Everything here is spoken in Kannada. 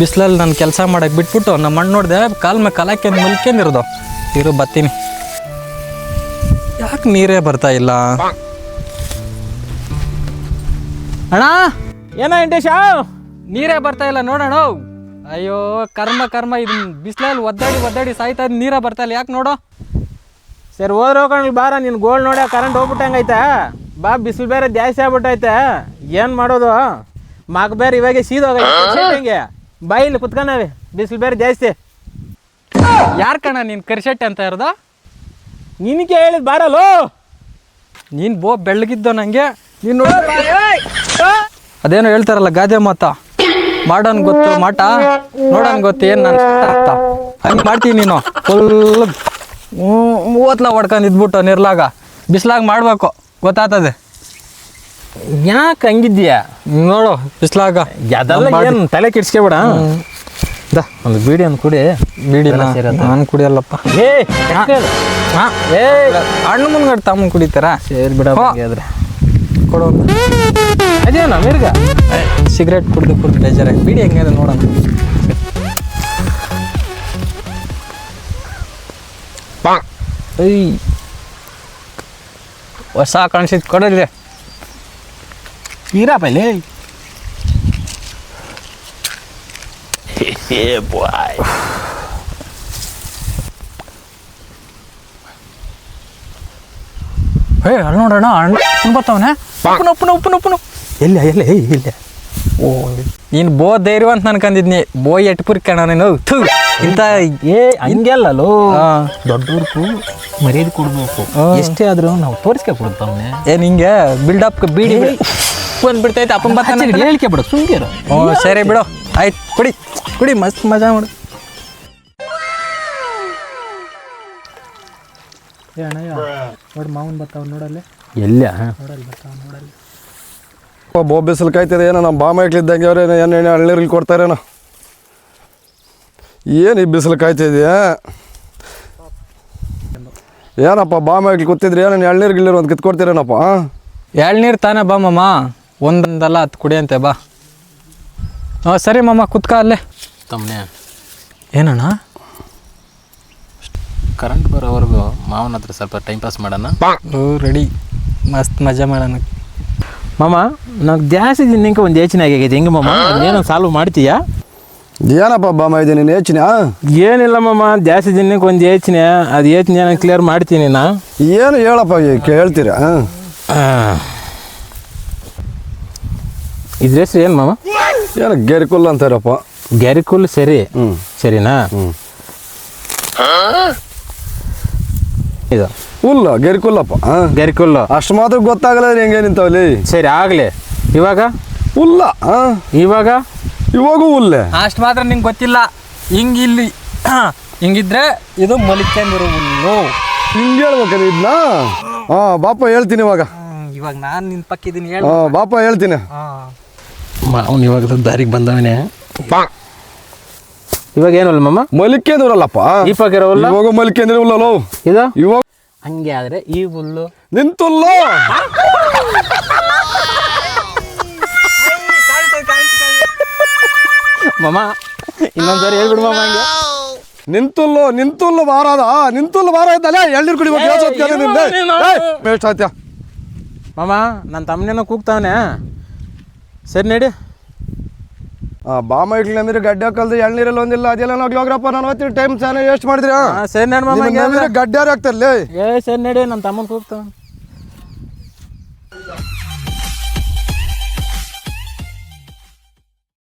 ಬಿಸಿಲಲ್ಲಿ ನಾನು ಕೆಲಸ ಮಾಡಕ್ಕೆ ಬಿಟ್ಬಿಟ್ಟು ನಮ್ಮ ಮಣ್ಣು ನೋಡಿದೆ ಕಾಲು ಮೇಲೆ ಕಲಾಕೆ ಮಲ್ಕೊಂಡಿರೋದು ಇರು ಬರ್ತೀನಿ. ಯಾಕೆ ನೀರೇ ಬರ್ತಾ ಇಲ್ಲ ಅಣ್ಣ? ಏನೋ ವೆಂಕಟೇಶ, ನೀರೇ ಬರ್ತಾ ಇಲ್ಲ ನೋಡೋಣ. ಅಯ್ಯೋ ಕರ್ಮ ಇದು ಬಿಸಿಲಲ್ಲಿ ಒದ್ದಾಡಿ ಸಾಯ್ತಾ ಇದ್ದು ನೀರೇ ಬರ್ತಾ ಇಲ್ಲ. ಯಾಕೆ ನೋಡೋ. ಸರಿ ಹೋದ್ರೆ ಹೋಗೋಣ ಬಾರ. ನಿನ್ನ ಗೋಲ್ಡ್ ನೋಡಿ ಕರೆಂಟ್ ಹೋಗ್ಬಿಟ್ಟಂಗೈತೆ. ಬಾ, ಬಿಸಿಲು ಬೇರೆ ಜಾಸ್ತಿ ಆಗ್ಬಿಟ್ಟೈತೆ. ಏನು ಮಾಡೋದು? ಮಗ ಬೇರೆ ಇವಾಗ ಸೀದೋಗಂಗೆ ಬಾ, ಇಲ್ಲಿ ಕುತ್ಕೊಂಡವೆ. ಬಿಸಿಲು ಬೇರೆ ಜಾಸ್ತಿ. ಯಾರು ಕಣ ನೀನು ಕರಿಶೆಟ್ಟೆ ಅಂತ ಇರೋದ? ನಿನಗೆ ಹೇಳಿದ್ ಬಾರಲ್ಲೋ. ನೀನು ಬೆಳ್ಳಗಿದ್ದೋ ನನಗೆ. ನೀನು ಅದೇನೋ ಹೇಳ್ತಾರಲ್ಲ ಗಾದೆ ಮಾತಾ, ಮಾಡೋನ್ ಗೊತ್ತು ಮಾಟ, ನೋಡೋನ್ ಗೊತ್ತು ಏನು ನಾನು ಅರ್ಥ. ಹಂಗೆ ಮಾಡ್ತೀನಿ ನೀನು. ಫುಲ್ ಮೂವತ್ಲ ಹೊಡ್ಕೊಂಡು ಇದ್ಬಿಟ್ಟು ನಿರ್ಲಾಗ ಬಿಸ್ಲಾಗ ಮಾಡಬೇಕು, ಗೊತ್ತಾಗ್ತದೆ. ಯಾಕೆ ಹಂಗಿದ್ಯಾ ನೋಡು ಬಿಸ್ಲಾಗ. ಅದೆಲ್ಲ ಏನು ತಲೆ ಕೆಡ್ಸ್ಕೊಬೇಡ. ಒಂದು ಬೀಡಿ ಒಂದು ಕುಡಿ. ಬೀಡಿ ನಾನು ಕುಡಿಯಲ್ಲಪ್ಪ. ಹಣ್ಣು ಮುಂದ್ಗಡೆ ತಮ್ಮ ಕುಡಿತಾರ? ಸೇರಿ ಬಿಡ ಆದ್ರೆ ಕೊಡೋ. ಅದೇನ ಮಿರ್ಗ ಸಿಗರೇಟ್ ಕುಡ್ದು ಬೇಜಾರಾಗಿ. ಬೀಡಿ ಹೆಂಗಿದೆ ನೋಡೋಣ. ಏಯ್ ಹೊಸ ಕಾಣಿಸಿದ್ ಕೊಡಲಿ. ಈರಪ್ಪಲ್ಲಿ ಅಲ್ಲಿ ನೋಡೋಣ ಹಣ್ಣು ಬರ್ತಾವನೆ. ಉಪ್ಪು ಎಲ್ಲ ಇಲ್ಲ. ಓ ನೀನು ಧೈರ್ಯ ಅಂತ ಅನ್ಕೊಂಡಿದ್ನಿ. ಎಟ್ಪುರ್ ಕಣ ನೀನು. ಇಂಥ ಹಂಗೆಲ್ಲೋ ದೊಡ್ಡವ್ರಿಗೂ ಮರ್ಯಾದೆ ಕೊಡ್ಬೇಕು. ಎಷ್ಟೇ ಆದ್ರೂ ನಾವು ತೋರಿಸ್ಕೆ ಕೊಡ್ತಾವನೆ. ಏನು ಹಿಂಗೆ ಬಿಲ್ಡಪ್ ಬೀಡಿ ಬಂದ್ಬಿಡ್ತೈತೆ. ಅಪ್ಪನ ಬರ್ತಾನೆ ಹೇಳಿಕೆ ಬಿಡು ಸುಂಗಿರು. ಸರಿ ಬಿಡು ಆಯ್ತು. ಕುಡಿ ಮಸ್ತ್ ಮಜಾ ಮಾಡು. ನೋಡಿ ಮಾವನ್ ಬರ್ತಾವ ನೋಡಲ್ಲಿ. ಎಲ್ಲ ನೋಡಲ್ಲಿ ಬೋ ಬಿಸಿಲು ಕಾಯ್ತದೆ. ಏನೋ ನಮ್ಮ ಬಾಮ ಇಟ್ಲಿದ್ದಂಗೆ ಅವ್ರೇನೋ ಎಣ್ಣೆ ಹಳ್ಳಿರ್ಲಿ ಕೊಡ್ತಾರೇನೋ. ಏನು ಈ ಬಿಸಿಲು ಕಾಯ್ತಿದೆಯಾ? ಏನಪ್ಪ ಬಾಮ ಇಟ್ಲಿ ಕೂತಿದ್ರಿ ಏನೋ ಎಳ್ನೀರು ಗಿಳ್ನೀರು ಒಂದು ಕಿತ್ಕೊಡ್ತೀರೇನಪ್ಪ? ಎಳ್ನೀರು ತಾನೇ ಬಾ ಮಾಮ, ಒಂದಲ್ಲ 10 ಕುಡಿಯಂತೆ ಬಾ. ಸರಿ ಮಾಮ ಕುತ್ಕ ಅಲ್ಲೇ. ತಮ್ಮನೆ ಏನಣ್ಣ? ಕರೆಂಟ್ ಬರೋವರೆಗೂ ಮಾವನ ಹತ್ರ ಸ್ವಲ್ಪ ಟೈಮ್ ಪಾಸ್ ಮಾಡೋಣ. ರೆಡಿ, ಮಸ್ತ್ ಮಜಾ ಮಾಡೋಣ. ಮಾಮ ನಂಗೆ ಜಾಸ್ತಿ ದಿನಕ್ಕೆ ಒಂದು ಯೋಚನೆ ಆಗೈತೆ. ಹೆಂಗೆ ಮಾಮ ಏನೋ ಸಾಲ್ವ್ ಮಾಡ್ತೀಯಾ? ಏನಪ್ಪ ಬಾಮ ಇದೆ ನೀನು ಯೋಚನೆ? ಏನಿಲ್ಲ ಮಾಮ, ಜಾಸ್ತಿ ದಿನಕ್ಕೆ ಒಂದು ಯೋಚನೆ. ಅದು ಯೋಚನೆ ನಾನು ಕ್ಲಿಯರ್ ಮಾಡ್ತೀನಿ ನಾ. ಏನು ಹೇಳಪ್ಪ ಹೇಳ್ತೀರಾ? ಇದ್ರ ಹೆಸ್ರು ಏನು ಮಾಮ? ಏನು ಗೆರಿಕುಲ್ ಅಂತಾರಪ್ಪ. ಗೆರಿಕುಲ್ ಸರಿ. ಸರಿನಾ? ಇದು ಹುಲ್ಲ ಗೆರಿಕುಲ್ಲಪ್ಪ. ಗೆರಿಕುಲ್ಲು ಅಷ್ಟು ಮಾತ್ರ ಗೊತ್ತಾಗಲ್ಲ ಹೆಂಗೆ ನಿಂತಾವಲ್ಲಿ. ಸರಿ ಆಗಲಿ. ಇವಾಗ ಹುಲ್ಲ. ಇವಾಗೂ ಹುಲ್ಲೆ. ಅಷ್ಟು ಮಾತ್ರ ನಿಂಗೆ ಗೊತ್ತಿಲ್ಲ. ಹಿಂಗಿಲ್ಲಿ ಹಿಂಗಿದ್ರೆ ಇದು ಮಲಿಕೊಂಡಿರೋ ಹುಲ್ಲು. ಹಿಂಗೆ ಹೇಳ್ಬೇಕಲ್ಲ ಇದನ್ನ. ಬಾಪ ಹೇಳ್ತೀನಿ ಇವಾಗ. ಇವಾಗ ನಾನು ನಿನ್ನ ಪಕ್ಕಿದ್ದೀನಿ. ಬಾಪ ಹೇಳ್ತೀನಿ. ಅವ್ನು ಇವಾಗ ದಾರಿಗೆ ಬಂದವನೇ. ಇವಾಗ ಏನಲ್ಲ ಮಾಮ? ಮಲಿಕೆಂದ್ರಲ್ಲಪ್ಪ. ಇವಾಗ ಮಲಿಕೆಂದ್ರೆ ಹುಲ್ಲೋ ಇದು. ಇವಾಗ ಹಂಗೆ ಆದ್ರೆ ಈ ಹುಲ್ಲು ನಿಂತುಲ್ಲ. ಮಾಮ ಇನ್ನೊಂದ್ಸರಿ ಹೇಳ್ಬಿಡು ಮಾಮ. ಹಂಗೆ ನಿಂತುಲ್ಲು ಬಾರ ಇದ್ದಲ್ಲ. ಎಳ್ನೀರು ಕುಡಿಬೇಕು. ವೇಸ್ಟ್ ಆಯ್ತಾ ಮಾಮ? ನನ್ನ ತಮ್ಮನೇನೋ ಕೂಗ್ತಾವನೆ. ಸರಿ ನಡಿ. ಬಾಮ ಇಟ್ಲಿ ನಮಗೆ ಗಡ್ಡೆ ಹಾಕಲ್ದು ಎಳ್ನೀರಲ್ಲಿ ಒಂದಿಲ್ಲ. ಅದೆಲ್ಲ ಹೋಗ್ರಪ್ಪ. ನಾನು ಹೊತ್ತೀನಿ ಟೈಮ್ ಚೆನ್ನಾಗಿ ವೇಸ್ಟ್ ಮಾಡಿದ್ರಿ. ಸರಿ ನಡಿ ಮಾಮ. ಗಡ್ಡೆ ಆಗ್ತಾರಲ್ಲ. ಸರಿ ನಡಿ, ನನ್ನ ತಮ್ಮನ ಕೂಗ್ತಾವ.